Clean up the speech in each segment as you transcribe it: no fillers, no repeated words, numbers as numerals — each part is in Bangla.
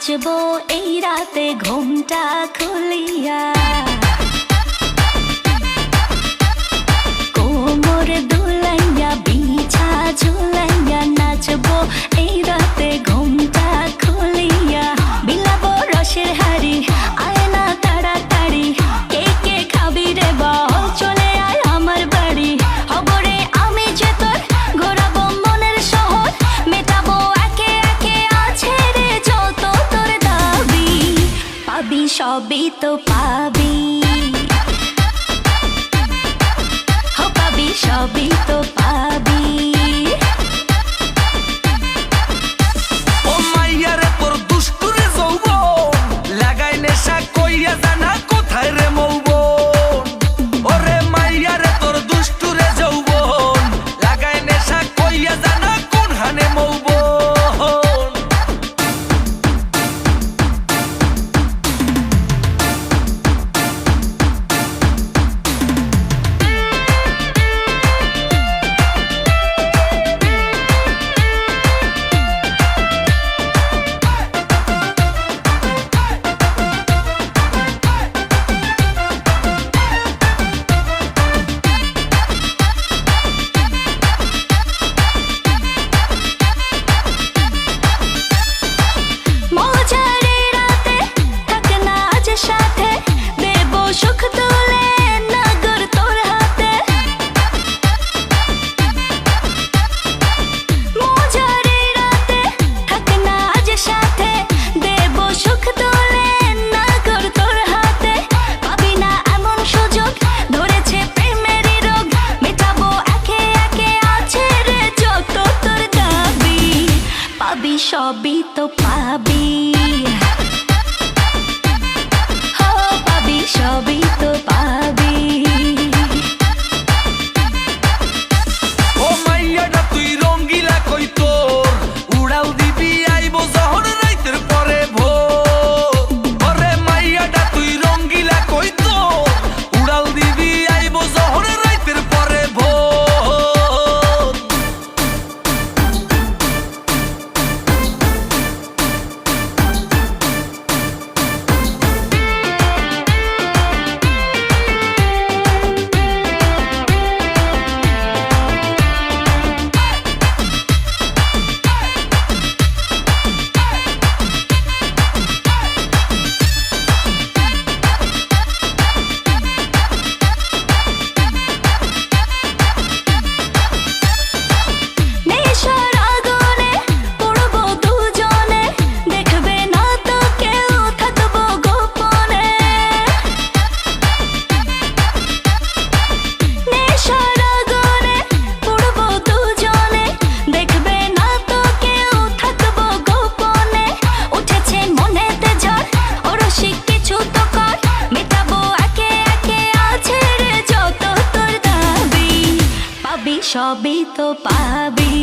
নাচবো এই রাতে ঘুমটা খুলিয়া, কোমর দুলাইয়া বিছা ঝুলাইয়া নাচবো এই রাতে ঘুমটা খুলিয়া। বিলাবো রসের হাড়ি আয় না তাড়াতাড়ি, কে কে খাবি রে বল চলে আয় আমার বাড়ি। হবরে আমি যে তোর ঘোরাবো মনের শহর, মেটাবো একে একে আছে রে যত তোর দাবি। পাবি সবই তো পাবি, পাবি সবই তো পাবি। ও মাইয়ারে তোর দুষ্টুরে যৌবন, লাগাই নেশা কইয়া জানা কোথায় রে মৌবন। ওরে মাইয়ারে তোর দুষ্টুরে যৌবন, লাগাই নেশা কইয়া জানা কোন হানে মৌবন। সবই তো পাবি, হো পাবি সবই তো পাবি। ও মাইয়াটা তুই রঙ্গিলা কই তোর, উড়াল দিবি আইবো জহর রাইতের পরে ভোর। ওরে মাইয়াটা তুই রঙ্গিলা কই তোর, উড়াল দিবি আইবো জহর রাইতের পরে ভোর। সবই তো পাবি,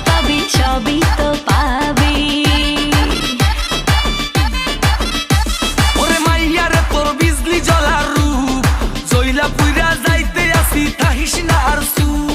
পাবি সবই তো পাবি। ওরে মাইয়ারে তোর বিজলি জ্বলা রূপ, জইলা পুইরা যাইতে আসি তাহিস না আর সুপ।